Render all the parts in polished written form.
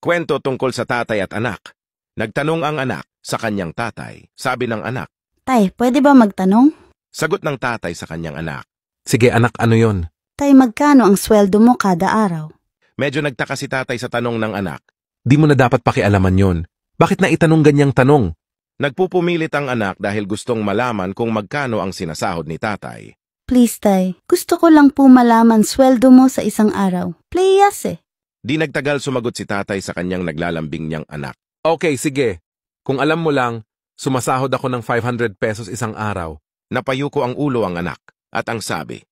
Kwento tungkol sa tatay at anak. Nagtanong ang anak sa kanyang tatay. Sabi ng anak. Tay, pwede ba magtanong? Sagot ng tatay sa kanyang anak. Sige anak, ano yon? Tay, magkano ang sweldo mo kada araw? Medyo nagtaka si tatay sa tanong ng anak. Di mo na dapat pakialaman yon. Bakit na itanong ganyang tanong? Nagpupumilit ang anak dahil gustong malaman kung magkano ang sinasahod ni tatay. Please, Tay. Gusto ko lang po malaman sweldo mo sa isang araw. Playas eh. Di nagtagal sumagot si tatay sa kanyang naglalambing niyang anak. Okay, sige. Kung alam mo lang, sumasahod ako ng 500 pesos isang araw. Napayuko ang ulo ang anak at ang sabi.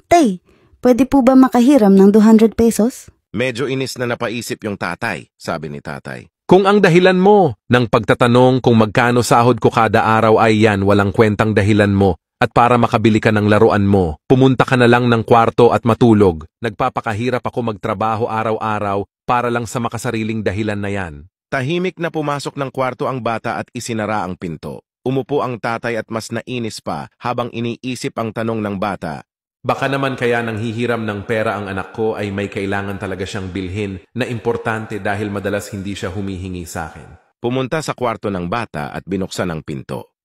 Tay, pwede po ba makahiram ng 200 pesos? Medyo inis na napaisip yung tatay, sabi ni tatay. Kung ang dahilan mo ng pagtatanong kung magkano sahod ko kada araw ay yan, walang kwentang dahilan mo. At para makabili ka ng laruan mo, pumunta ka na lang ng kwarto at matulog. Nagpapakahirap ako magtrabaho araw-araw para lang sa makasariling dahilan na yan. Tahimik na pumasok ng kwarto ang bata at isinara ang pinto. Umupo ang tatay at mas nainis pa habang iniisip ang tanong ng bata. Baka naman kaya nang hihiram ng pera ang anak ko ay may kailangan talaga siyang bilhin na importante dahil madalas hindi siya humihingi sa akin. Pumunta sa kwarto ng bata at binuksan ang pinto.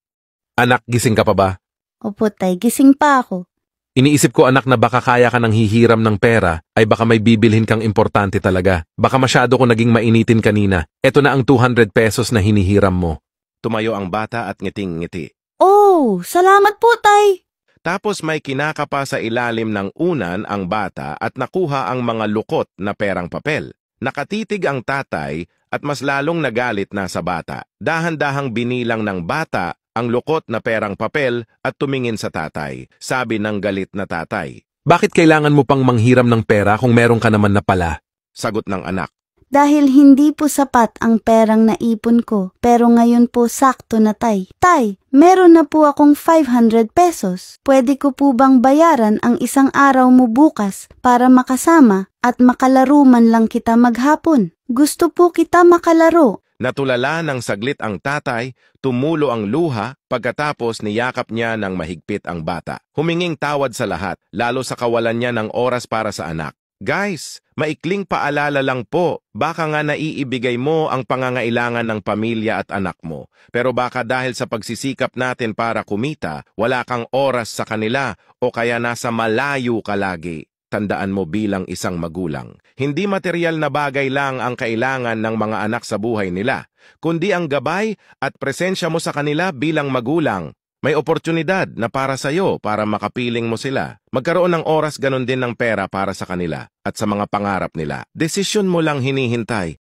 Anak, gising ka pa ba? Opo, Tay. Gising pa ako. Iniisip ko anak na baka kaya ka nang hihiram ng pera ay baka may bibilhin kang importante talaga. Baka masyado ko naging mainitin kanina. Eto na ang 200 pesos na hinihiram mo. Tumayo ang bata at ngiting-ngiti. Oh, salamat po, Tay. Tapos may kinakapa sa ilalim ng unan ang bata at nakuha ang mga lukot na perang papel. Nakatitig ang tatay at mas lalong nagalit na sa bata. Dahan-dahang binilang ng bata ang lukot na perang papel at tumingin sa tatay. Sabi ng galit na tatay. Bakit kailangan mo pang manghiram ng pera kung meron ka naman na pala? Sagot ng anak. Dahil hindi po sapat ang perang naipon ko, pero ngayon po sakto na, Tay. Tay, meron na po akong 500 pesos. Pwede ko po bang bayaran ang isang araw mo bukas para makasama at makalaro man lang kita maghapon? Gusto po kita makalaro. Natulala ng saglit ang tatay, tumulo ang luha, pagkatapos niyakap niya ng mahigpit ang bata. Huminging tawad sa lahat, lalo sa kawalan niya ng oras para sa anak. Guys, maikling paalala lang po, baka nga naiibigay mo ang pangangailangan ng pamilya at anak mo. Pero baka dahil sa pagsisikap natin para kumita, wala kang oras sa kanila o kaya nasa malayo ka lagi. Tandaan mo bilang isang magulang. Hindi material na bagay lang ang kailangan ng mga anak sa buhay nila, kundi ang gabay at presensya mo sa kanila bilang magulang. May oportunidad na para sa'yo para makapiling mo sila. Magkaroon ng oras ganon din ng pera para sa kanila at sa mga pangarap nila. Desisyon mo lang hinihintay.